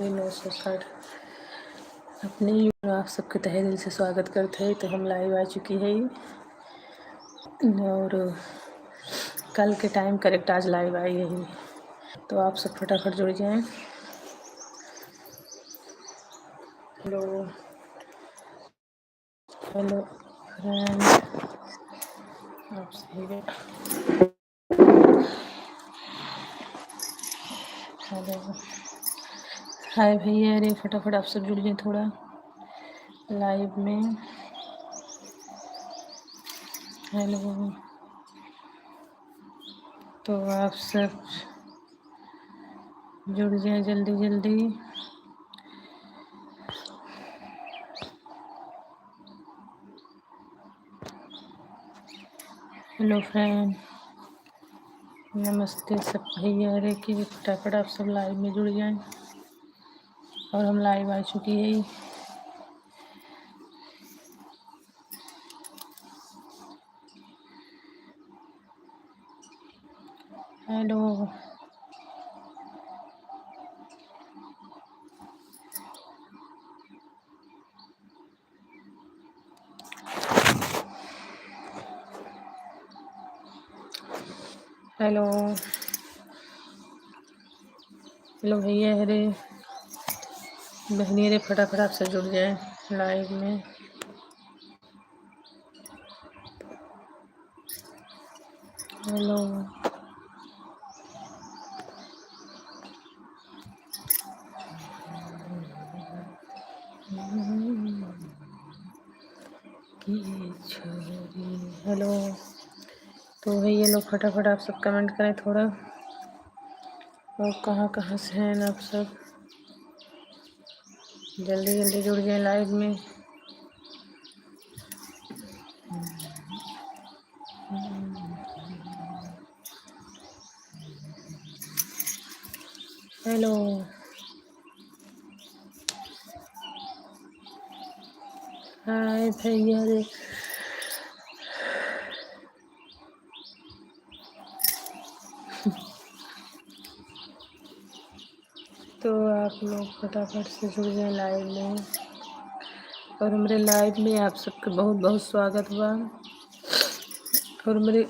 960 अपने आप सबके तहे दिल से स्वागत करते हैं। तो हम लाइव आ चुकी है और कल के टाइम करेक्ट आज लाइव आई है, तो आप सब फटाफट जुड़ जाएं। हेलो हेलो फ्रेंड, आप सही है। हेलो हाय भैया, अरे फटाफट आप सब जुड़ जाएं थोड़ा लाइव में। हेलो, तो आप सब जुड़ जाएं जल्दी जल्दी। हेलो फ्रेंड, नमस्ते सब भैया, अरे कि फटाफट आप सब लाइव में जुड़ जाएं। और हम लाइव आ चुकी है। हेलो हेलो हेलो भैया, अरे बहनी, अरे फटाफट आप सब जुड़ जाएं लाइव में। हेलो हेलो, तो भैया लोग फटाफट आप सब कमेंट करें थोड़ा, और कहाँ कहाँ से हैं आप सब, जल्दी जल्दी जुड़ जाएं लाइव में। हेलो हाय भैया, अरे तो आप लोग फटाफट से जुड़ जाएं लाइव में। और हमारे लाइव में आप सबका बहुत बहुत स्वागत हुआ। और मेरे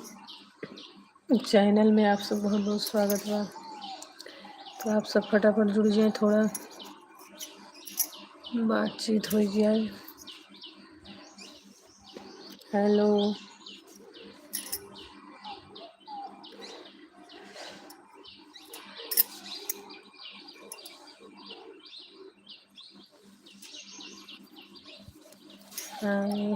चैनल में आप सब बहुत बहुत स्वागत हुआ। तो आप सब फटाफट जुड़ जाएं, थोड़ा बातचीत हो जाए। हेलो हाय,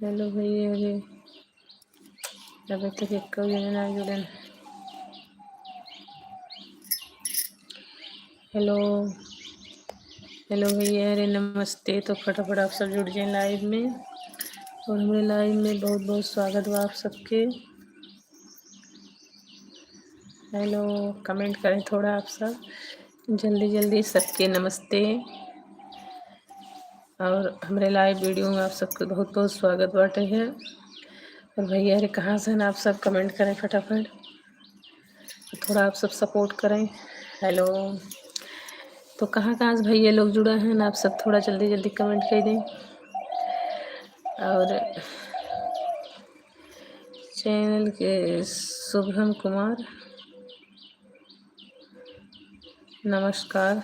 हेलो भैया, अरे अभी तक एक जने ना जुड़े। हेलो हेलो भैया, अरे नमस्ते, तो फटाफट आप सब जुड़ जाएं लाइव में। और हमारे लाइव में बहुत बहुत स्वागत हुआ आप सबके। हेलो, कमेंट करें थोड़ा आप सब जल्दी जल्दी, सबके नमस्ते। और हमारे लाइव वीडियो में आप सबका बहुत बहुत स्वागत बाटे है। और भैया अरे कहाँ से हैं आप सब, कमेंट करें फटाफट, थोड़ा आप सब सपोर्ट करें। हेलो, तो कहाँ कहाँ से भैया लोग जुड़ा हैं आप सब, थोड़ा जल्दी जल्दी कमेंट कर दें। और चैनल के शुभम कुमार, नमस्कार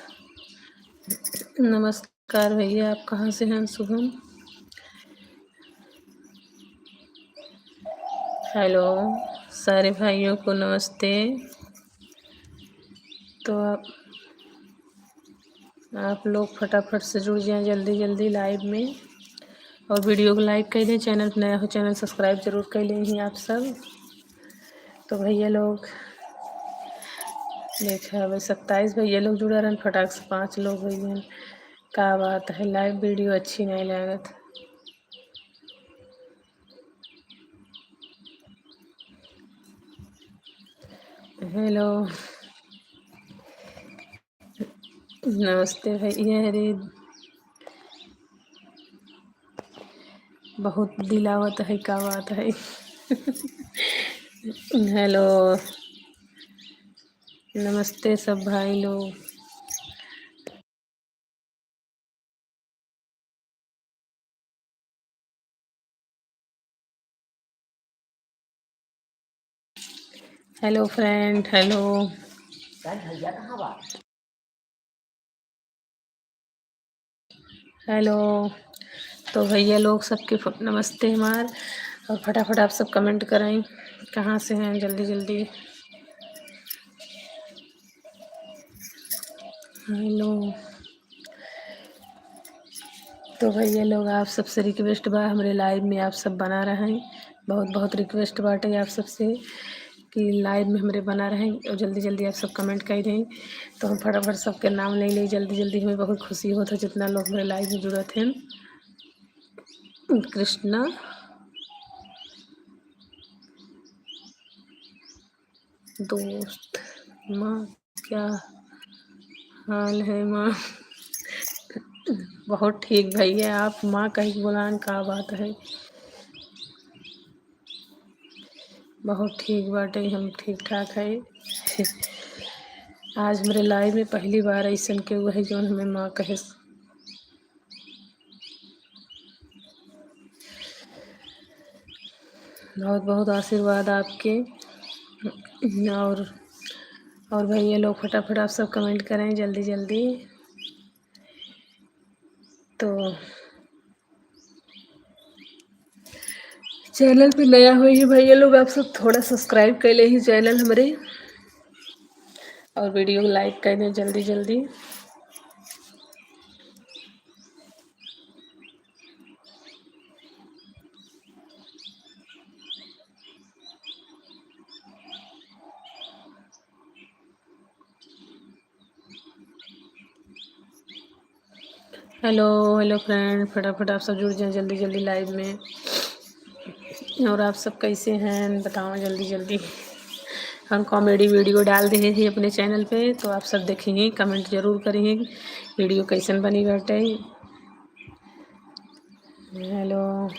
नमस्कार भैया, आप कहाँ से हैं शुभम। हेलो सारे भाइयों को नमस्ते। तो आप लोग फटाफट से जुड़ जाएं जल्दी जल्दी लाइव में। और वीडियो को लाइक कर दें, चैनल नया हो चैनल सब्सक्राइब जरूर कर लें आप सब। तो भैया लोग देखा भाई 27 भैया लोग जुड़ा रहे, फटाक से 5 लोग भैया, क्या बात है, लाइव वीडियो अच्छी नहीं लागत। हेलो नमस्ते भैया, अरे बहुत दिलावत है, क्या बात है। हेलो, नमस्ते सब भाई लोग। Hello friend, hello. हेलो। तो भैया लोग सबके नमस्ते हमार। और फटाफट आप सब कमेंट करें, कहाँ से हैं, जल्दी जल्दी। हेलो। तो भैया लोग आप सबसे रिक्वेस्ट बा, हमारे लाइव में आप सब बना रहे हैं। बहुत बहुत रिक्वेस्ट बाटे आप सबसे कि लाइव में हमारे बना रहें और जल्दी जल्दी आप सब कमेंट कर दें। तो हम फटाफट सबके नाम ले लें जल्दी जल्दी। हमें बहुत खुशी होता है जितना लोग हमारे लाइव में जुड़े थे। कृष्णा, दोस्त, माँ, क्या हाल है माँ। बहुत ठीक भैया, आप माँ कहीं बुलान का बात है। बहुत ठीक बाटे, हम ठीक ठाक है। आज मेरे लाइव में पहली बार ऐसा के हुआ है जो हमें माँ कहे। बहुत बहुत आशीर्वाद आपके। और और भैया लोग फटाफट आप सब कमेंट करें जल्दी जल्दी। तो चैनल पे नया हुई है भैया लोग, आप सब थोड़ा सब्सक्राइब कर ले ही चैनल हमारे। और वीडियो को लाइक कर दें जल्दी जल्दी। हेलो हेलो फ्रेंड, फटाफट आप सब जुड़ जाएं जल्दी जल्दी लाइव में। और आप सब कैसे हैं बताओ जल्दी जल्दी। हम कॉमेडी वीडियो डाल दिए हैं अपने चैनल पे, तो आप सब देखेंगे, कमेंट जरूर करेंगे वीडियो कैसन बनी बाटे। हेलो।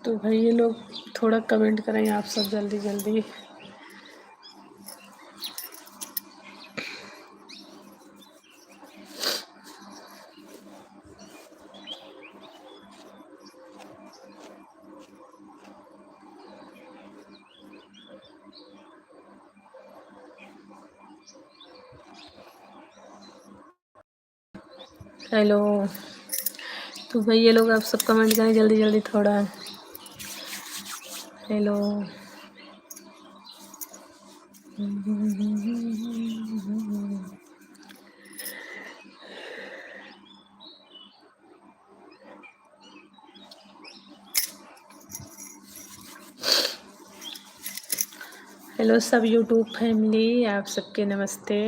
तो भाई ये लोग थोड़ा कमेंट करें आप सब जल्दी जल्दी। हेलो। तो भाई ये लोग आप सब कमेंट करें जल्दी जल्दी थोड़ा। हेलो। हेलो सब यूट्यूब फैमिली, आप सबके नमस्ते।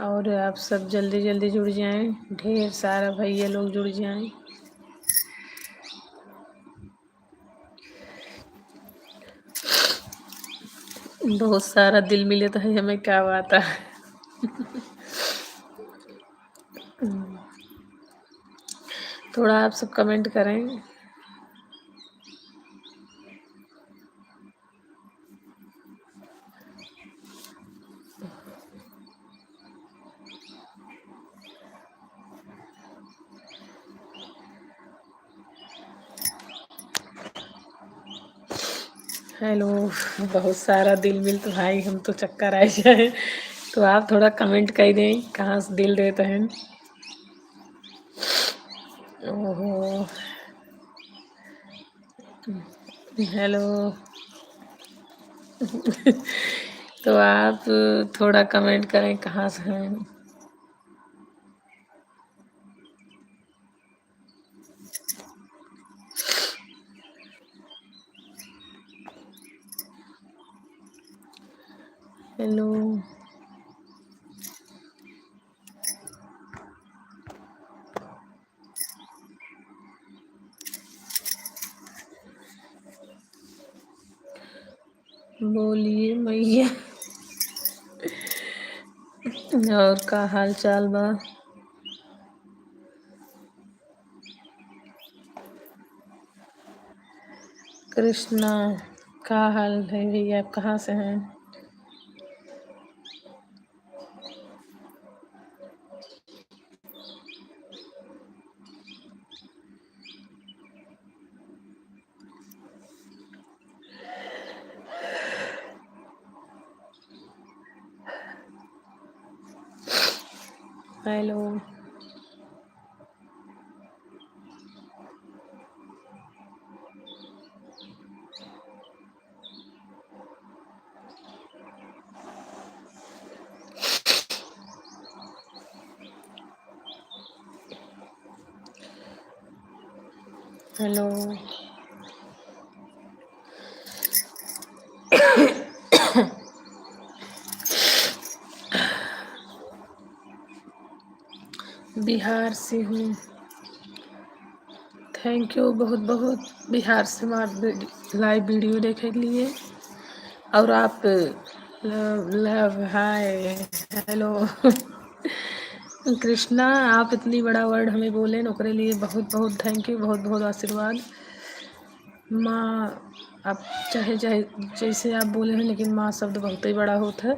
और आप सब जल्दी जल्दी जुड़ जाएं, ढेर सारा भैया लोग जुड़ जाएं। बहुत सारा दिल मिले तो है हमें, क्या बात है। थोड़ा आप सब कमेंट करें। हेलो। बहुत सारा दिल मिल तो भाई हम तो चक्कर आ जाए। तो आप थोड़ा कमेंट कर दें कहाँ से दिल देते हैं। ओहो। हेलो। तो आप थोड़ा कमेंट करें कहाँ से हैं। हेलो। बोलिए मैया। और का हाल चाल बा? कृष्णा, का हाल है भैया? आप कहाँ से हैं? हेलो। हेलो। बिहार से हूँ। थैंक यू बहुत बहुत, बिहार से हमारे लाइव वीडियो देखे के लिए। और आप love love hi hello. Krishna, आप इतनी बड़ा वर्ड हमें बोले ओकरे लिए बहुत बहुत थैंक यू, बहुत बहुत आशीर्वाद। माँ, आप चाहे चाहे जैसे आप बोले हैं, लेकिन माँ शब्द बहुत ही बड़ा होता है।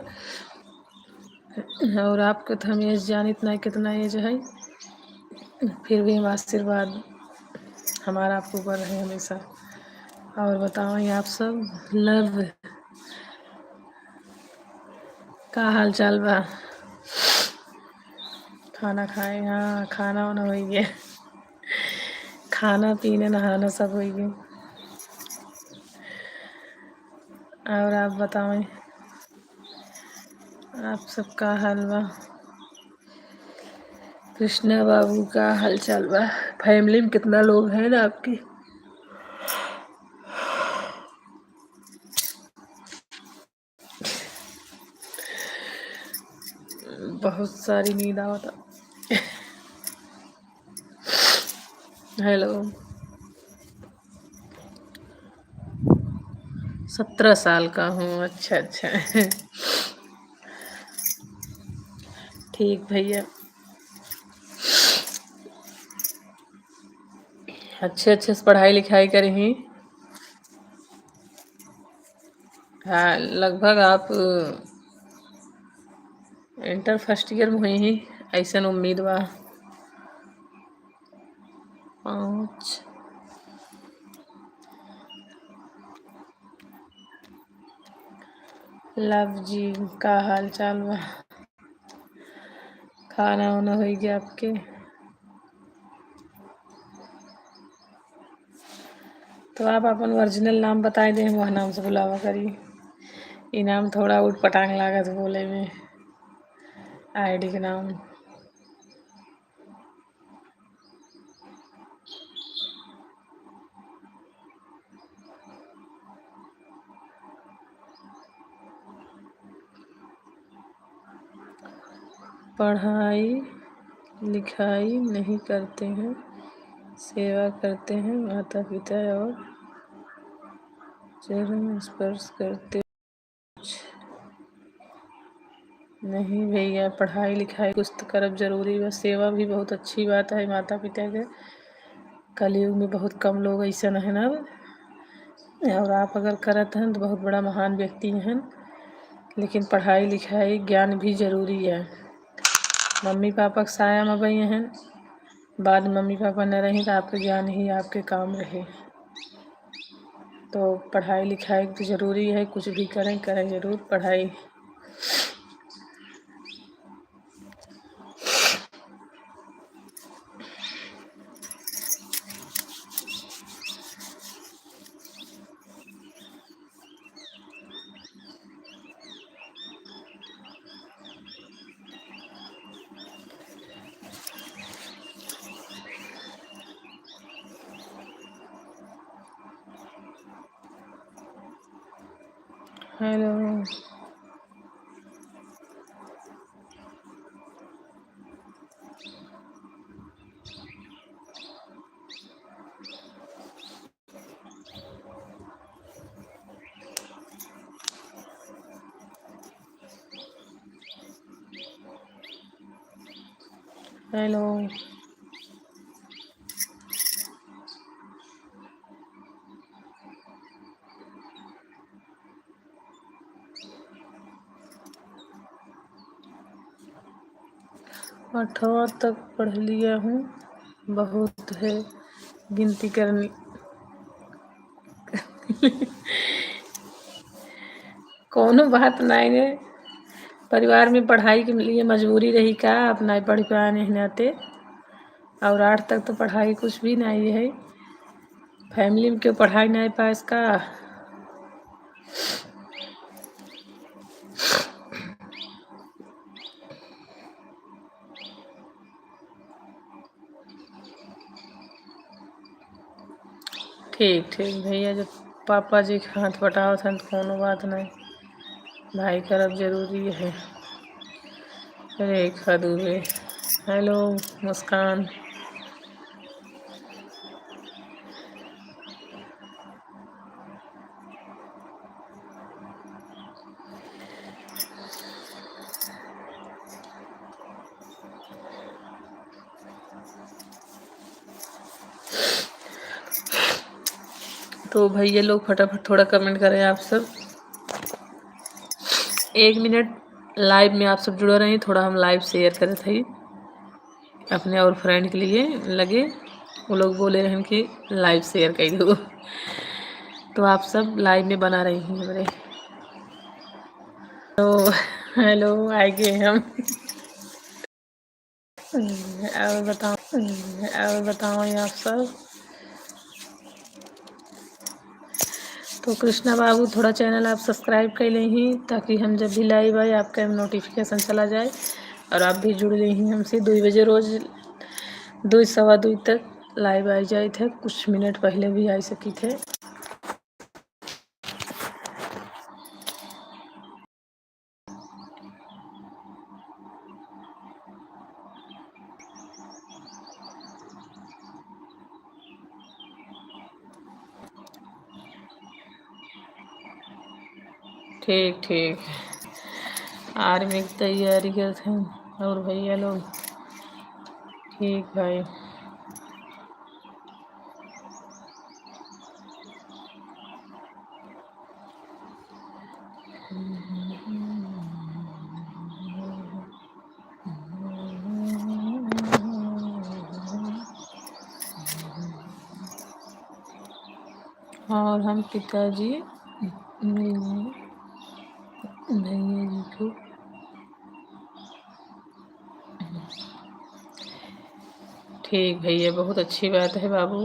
और आपको तो हम ये जानित नहीं कितना एज है, फिर भी हम आशीर्वाद हमारा आपके ऊपर रहे हमेशा। और बताओ आप सब लव का हाल चाल बा? खाना खाए? हाँ, खाना वाना हो गया। खाना पीना नहाना सब हो गया। और आप बताएं, आप सबका हाल बा? कृष्णा बाबू का हाल चाल बा? फैमिली में कितना लोग हैं ना आपके? बहुत सारी नींद आवता। हेलो। 17 साल का हूँ। अच्छा अच्छा। ठीक भैया। अच्छे अच्छे से पढ़ाई लिखाई करें। हाँ, लगभग आप इंटर फर्स्ट ईयर में हुई ही, ऐसा उम्मीद बा। 5। लव जी का हाल चाल बा? खाना वाना हो गया आपके? तो आप अपन ओरिजिनल नाम बताए दे, वह नाम से बुलावा करी। ये नाम थोड़ा उठ पटांग लागत बोले में। आईडी के नाम पढ़ाई लिखाई नहीं करते हैं, सेवा करते हैं, माता पिता और चरण स्पर्श करते नहीं भैया। पढ़ाई लिखाई कुछ तो करब जरूरी बा, सेवा भी बहुत अच्छी बात है माता पिता के। कलयुग में बहुत कम लोग ऐसा है ना, और आप अगर करत हैं तो बहुत बड़ा महान व्यक्ति हैं। लेकिन पढ़ाई लिखाई ज्ञान भी जरूरी है। मम्मी पापा के साया में बई हैं, बाद में मम्मी पापा न रही तो आपके ज्ञान ही आपके काम रहे। तो पढ़ाई लिखाई तो ज़रूरी है, कुछ भी करें करें ज़रूर पढ़ाई। हेलो। हेलो। आठवां तक पढ़ लिया हूँ, बहुत है गिनती करनी। कोनो बात नहीं है, परिवार में पढ़ाई के लिए मजबूरी रही का, आप नहीं पढ़ पाए नहीं नाते। और 8 तक तो पढ़ाई कुछ भी नहीं है, फैमिली में क्यों पढ़ाई नहीं पास का। ठीक ठीक भैया, जब पापा जी के हाथ बटाओ था तो कोनो बात नहीं, भाई करब जरूरी है। रेखा दुबे, हेलो। मुस्कान, तो भैया लोग फटाफट थोड़ा कमेंट करें आप सब। 1 मिनट लाइव में आप सब जुड़े रहे, थोड़ा हम लाइव शेयर करे थे अपने और फ्रेंड के लिए लगे, वो लोग बोले रहे कि लाइव शेयर कर दो, तो आप सब लाइव में बना रही हैं हमारे। तो हेलो, आएंगे हम। और बताओ आप सब। तो कृष्णा बाबू, थोड़ा चैनल आप सब्सक्राइब कर लें ताकि हम जब भी लाइव आए आपका नोटिफिकेशन चला जाए, और आप भी जुड़ लें हमसे। 2 बजे रोज 2 सवा 2 तक लाइव आ जाए थे, कुछ मिनट पहले भी आ सकी थे। ठीक ठीक, आर्मी की तैयारी करते हैं और भैया लोग। ठीक भाई। और हम पिताजी भैया जी को। ठीक भैया, बहुत अच्छी बात है बाबू।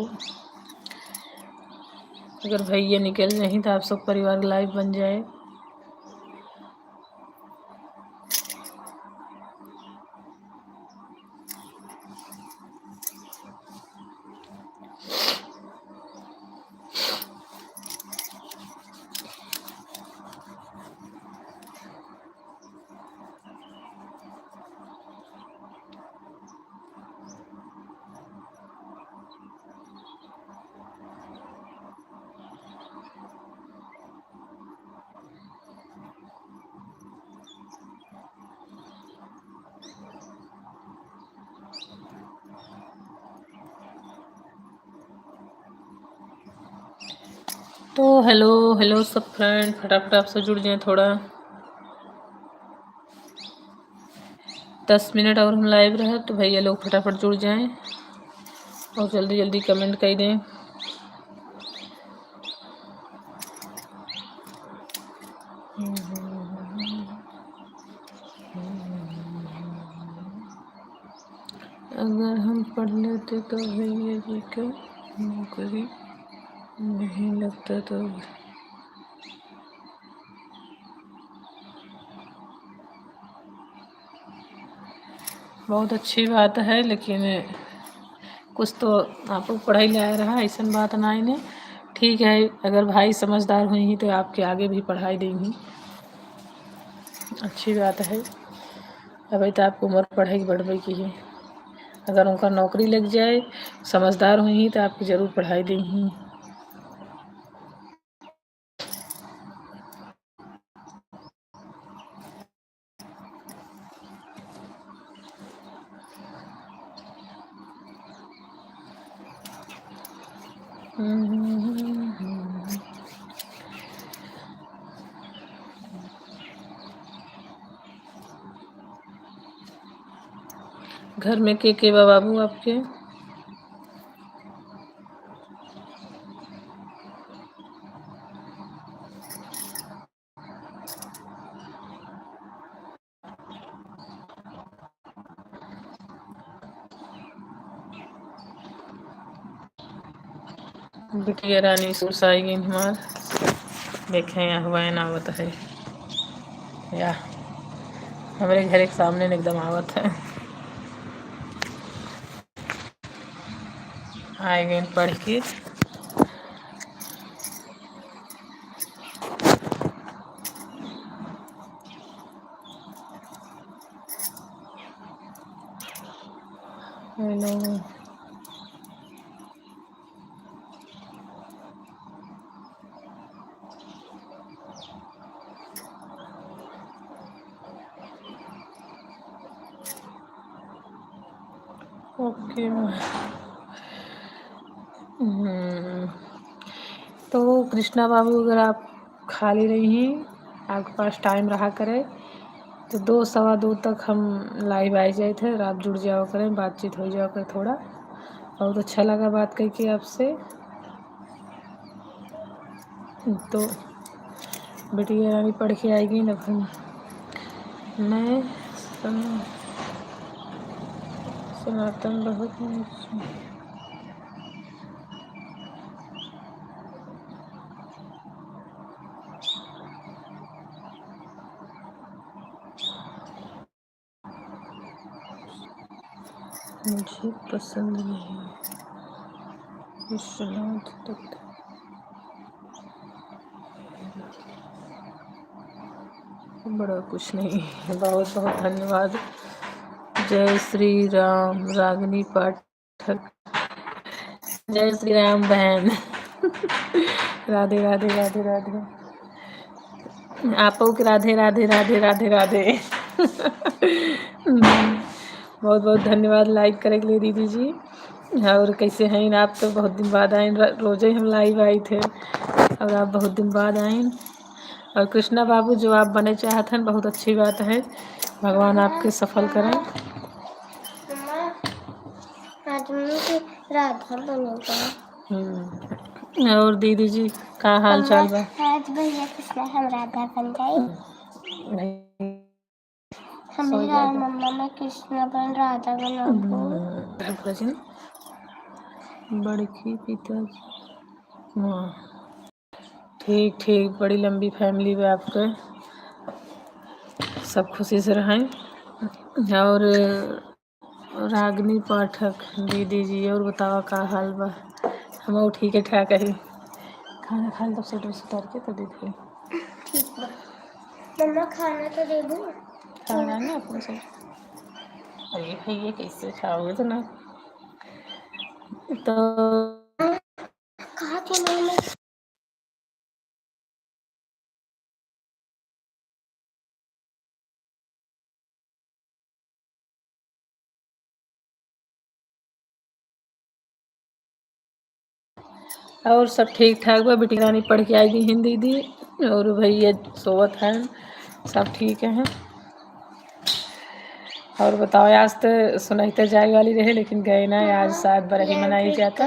अगर भैया निकल जाए तो आप सब परिवार लाइव बन जाए। तो हेलो हेलो सब फ्रेंड, फटाफट आप सब जुड़ जाएं थोड़ा। 10 मिनट और हम लाइव रहे तो भैया लोग फटाफट जुड़ जाएं और जल्दी जल्दी कमेंट कर दें। अगर हम पढ़ लेते तो भैया जी का नौकरी नहीं लगता तो। बहुत अच्छी बात है, लेकिन कुछ तो आपको पढ़ाई ला रहा है, ऐसा बात नहीं ने। ठीक है, अगर भाई समझदार हुई तो आपके आगे भी पढ़ाई देंगी, अच्छी बात है। अभी तो आपको उम्र पढ़ाई बढ़वे की है, अगर उनका नौकरी लग जाए, समझदार हुई तो आपकी ज़रूर पढ़ाई देंगी। घर में के बा बाबू आपके? बिटिया रानी सूस आई गई हमार। देखें यहाँ हुआ ना आवत है या हमारे घर के सामने न एकदम आवत है। आए गए पढ़ के। हेलो। ओके। तो कृष्णा बाबू, अगर आप खाली रही हैं, आपके पास टाइम रहा करे तो 2 सवा 2 तक हम लाइव आ जाए थे और आप जुड़ जाओ करें, बातचीत हो जाओ करे थोड़ा। बहुत अच्छा लगा बात करके आपसे। तो बिटिया रानी पढ़ के आएगी ना। मैं सनातन बहुत मुझे पसंद नहीं। विश्वनाथ दत्त। बड़ा कुछ नहीं। बहुत बहुत धन्यवाद। जय श्री राम। रागिनी पाठक। जय श्री राम बहन। राधे राधे राधे राधे। आपो के राधे राधे राधे राधे राधे। बहुत बहुत धन्यवाद लाइक करे के लिए दीदी जी। और कैसे हैं आप? तो बहुत दिन बाद आए, रोज़ ही हम लाइव आए थे और आप बहुत दिन बाद आए। और कृष्णा बाबू, जो आप बने चाहते हैं बहुत अच्छी बात है, भगवान आपके सफल करें। राधा बनेगा। और दीदी जी का हाल चाल बा? आज भैया कृष्णा हम राधा बन जाए। मेरा मम्मा में कृष्णा बन राधा बनाबो। बड़की पिताजी। हाँ ठीक ठीक। बड़ी लंबी फैमिली है आपके। सब खुशी से रहें। और रागिनी पाठक दीदी जी, और बताओ का हाल बा? हम ठीक है ठाक है। खाना खा तब से उतर के तो देखिए। ठीक बा। मम्मा खाना तो दे दूँ? खाना ना अपने से। अरे भैया कैसे खाओगे तो ना। तो कहा थे मैंने। और सब ठीक ठाक बा। बेटी रानी पढ़ के आएगी हिंदी दी। और भैया सोवत हैं। सब ठीक हैं। और बताओ, आज तो सुनैते जाए वाली रहे लेकिन गए ना। आज शायद बरही मनाई जाता।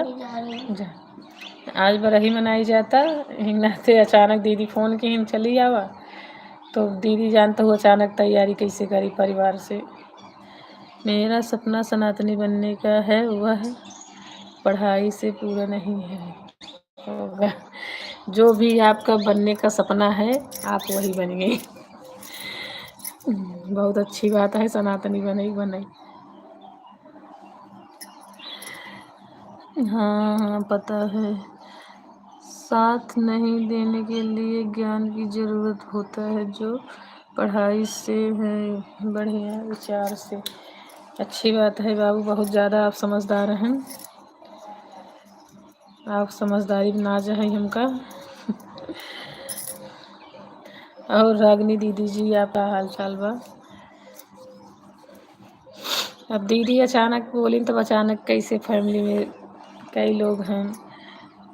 आज बरही मनाई जाता। हिंगना से अचानक दीदी फ़ोन की हिंग चली आवा। तो दीदी जानता हूँ अचानक तैयारी कैसे करी परिवार से। मेरा सपना सनातनी बनने का है, वह पढ़ाई से पूरा नहीं है। होगा। जो भी आपका बनने का सपना है आप वही बनिए। बहुत अच्छी बात है, सनातनी बने बने। हाँ हाँ पता है। साथ नहीं देने के लिए ज्ञान की ज़रूरत होता है, जो पढ़ाई से है, बढ़िया विचार से। अच्छी बात है बाबू, बहुत ज़्यादा आप समझदार हैं। आप समझदारी में नाज है हमका। और रागिनी दीदी जी, आपका हाल चाल बा? अब दीदी अचानक बोली तब अचानक कैसे फैमिली में कई लोग हैं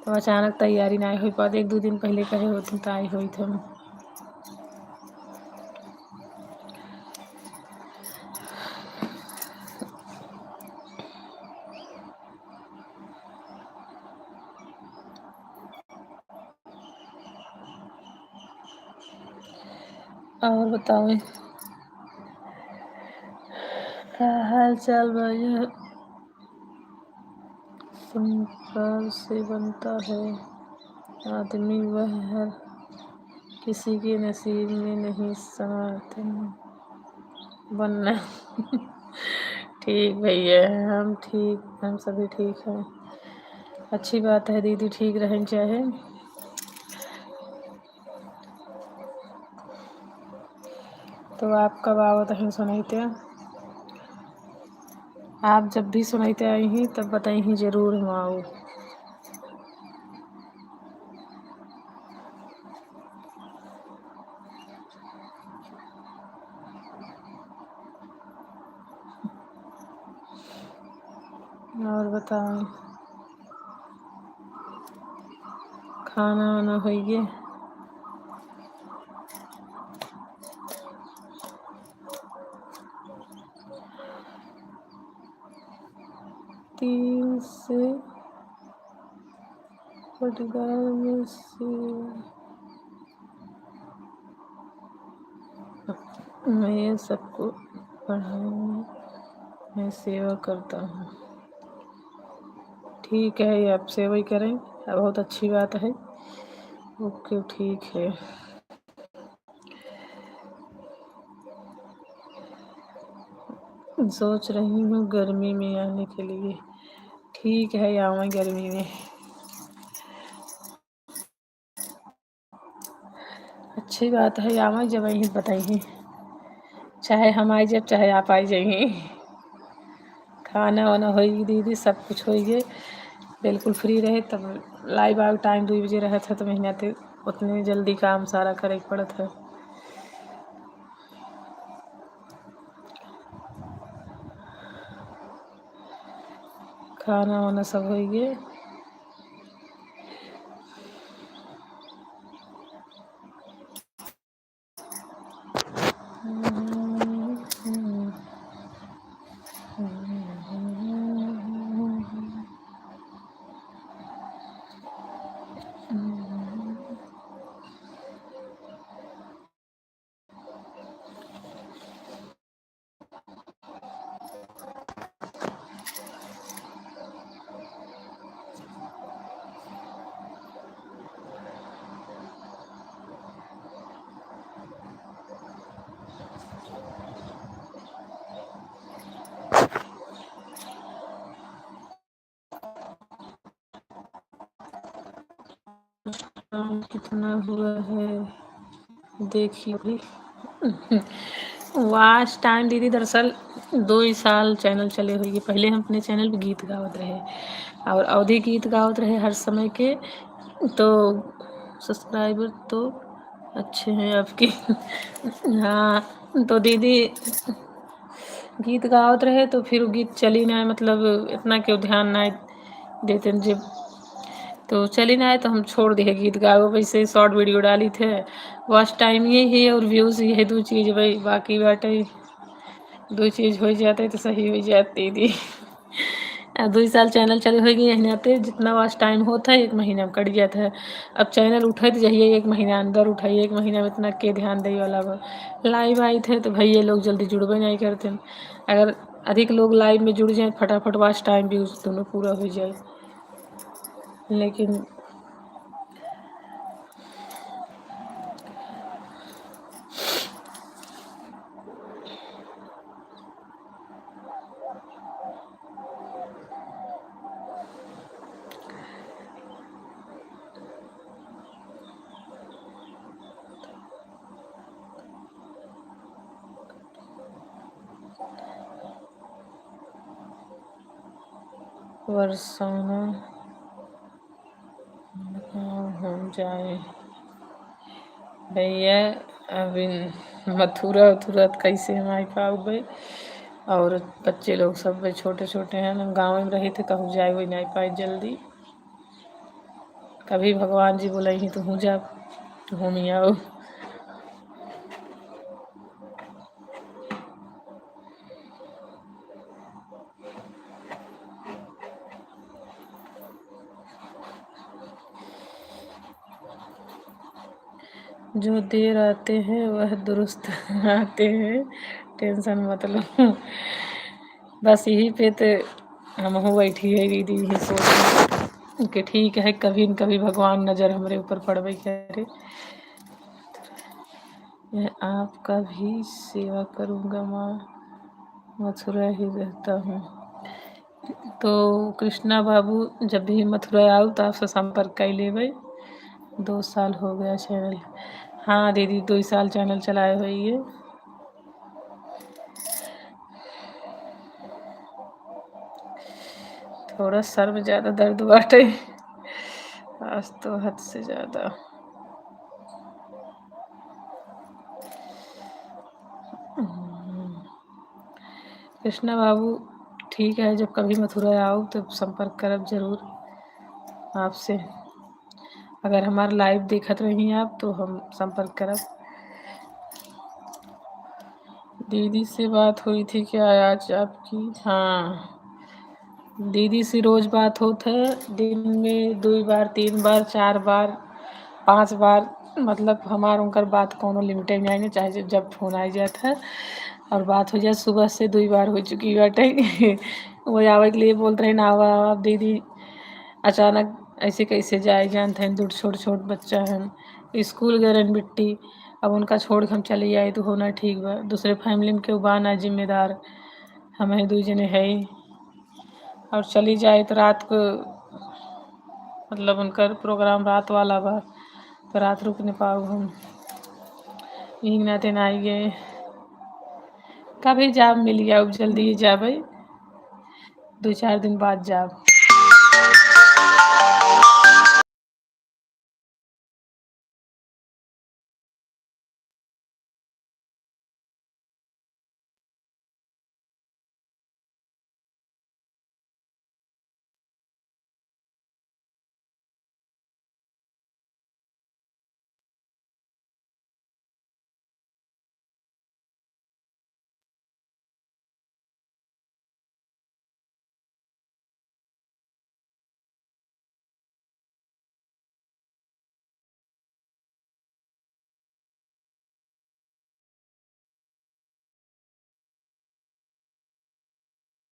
अब अचानक तैयारी ना हो पाते, 1-2 दिन पहले कहे होते तो आई हुई थे। और बताओ क्या हाल चाल भैया? संस्कार से बनता है आदमी, वह हर किसी के नसीब में नहीं समाते बनना। ठीक भैया, हम ठीक, हम सभी ठीक हैं। अच्छी बात है दीदी, ठीक रहना चाहिए। तो आप कब आओ तो हम सुनाते? आप जब भी सुनाते आई ही तब बताई ही, ज़रूर हम आओ। और बताओ, खाना वाना हो गया? तीन से पटदार में से मैं सबको पढ़ाने में सेवा करता हूँ। ठीक है, आप सेवा ही करें, बहुत अच्छी बात है। ओके, ठीक है। सोच रही हूँ गर्मी में आने के लिए। ठीक है, आऊँ गर्मी में। अच्छी बात है, आऊँ जब यही बताइए, चाहे हम आई जब, चाहे आप आई जाइए। खाना वाना होगी दीदी, सब कुछ होइए, बिल्कुल फ्री रहे तब लाइव आउट टाइम 2 बजे रहे थे तो महीना ते उतने जल्दी काम सारा करे पड़त है। खाना वाना सब होइए। कितना हुआ है देखिए भी। वाच टाइम दीदी दरअसल 2 ही साल चैनल चले हुए। पहले हम अपने चैनल पे गीत गावत रहे और अवधि गीत गावत रहे हर समय के, तो सब्सक्राइबर तो अच्छे हैं आपके। हाँ तो दीदी गीत गावत रहे तो फिर गीत चली ना, मतलब इतना क्यों ध्यान ना देते जब, तो चली ना आए तो हम छोड़ दिए गीत गाओ। वैसे शॉर्ट वीडियो डाली थे, वॉच टाइम ये है और व्यूज़ ये है, 2 चीज़ भाई, बाकी बाटे 2 चीज़ हो जाते तो सही हो जाती थी। 2 साल चैनल चले हो गए नाते, जितना वॉच टाइम होता है 1 महीना में कट जाता है। अब चैनल उठे तो जाइए 1 महीना अंदर उठाइए, 1 महीना में इतना के ध्यान दे वाला बा। लाइव आए थे तो भैया लोग जल्दी जुड़बे नहीं करते। अगर अधिक लोग लाइव में जुड़ जाए फटाफट वॉच टाइम व्यूज़ दोनों पूरा हो जाए, लेकिन बरसाना हम जाए भैया। अभी मथुरा उथुरा तो कैसे हम आ पाओगे, और बच्चे लोग सब छोटे छोटे हैं, हम गाँव में रहे थे कहूँ जाए वही नहीं पाए जल्दी। कभी भगवान जी बोलही तो हूँ जा घूमी आओ। जो देर आते हैं वह दुरुस्त आते हैं, टेंशन मत लो। बस यही पे तो हम हो बैठी है दीदी, यही सोच कि ठीक है कभी न कभी भगवान नज़र हमारे ऊपर पड़बे करे। मैं आपका भी सेवा करूँगा माँ, मथुरा ही रहता हूँ। तो कृष्णा बाबू जब भी मथुरा आओ तो आपसे संपर्क कर लेबै। 2 साल हो गया चैनल। हाँ दीदी 2 साल चैनल चलाए हुए ये। थोड़ा सर में ज़्यादा दर्द बाटे आज तो हद से ज़्यादा। कृष्णा बाबू ठीक है, जब कभी मथुरा आओ तो संपर्क करब जरूर आपसे। अगर हमारा लाइव देखत रही आप तो हम संपर्क करब। दीदी से बात हुई थी क्या आज आपकी? हाँ दीदी से रोज़ बात होता है, दिन में 2 बार 3 बार 4 बार 5 बार, मतलब हमार उनकर बात कोनो लिमिटेड नहीं है, चाहे जब फोन आ जाता है और बात हो जाए। सुबह से 2 बार हो चुकी बाटे। वो आवे के लिए बोलते रहे ना आवा आवा, अब दीदी अचानक ऐसे कैसे जाए, जानते हैं दूर छोट छोट बच्चा है, स्कूल गए बिट्टी, अब उनका छोड़ के हम चले आए तो होना ठीक बा। दूसरे फैमिली में केहू बा ना जिम्मेदार, हमें 2 जने है ही, और चली जाए तो रात को, मतलब उनका प्रोग्राम रात वाला बा तो रात रुक नहीं पाओ हम, यही नाते ना आई गए। कभी जाब मिल गया, अब जल्दी ही जाब, 2-4 दिन बाद जाब।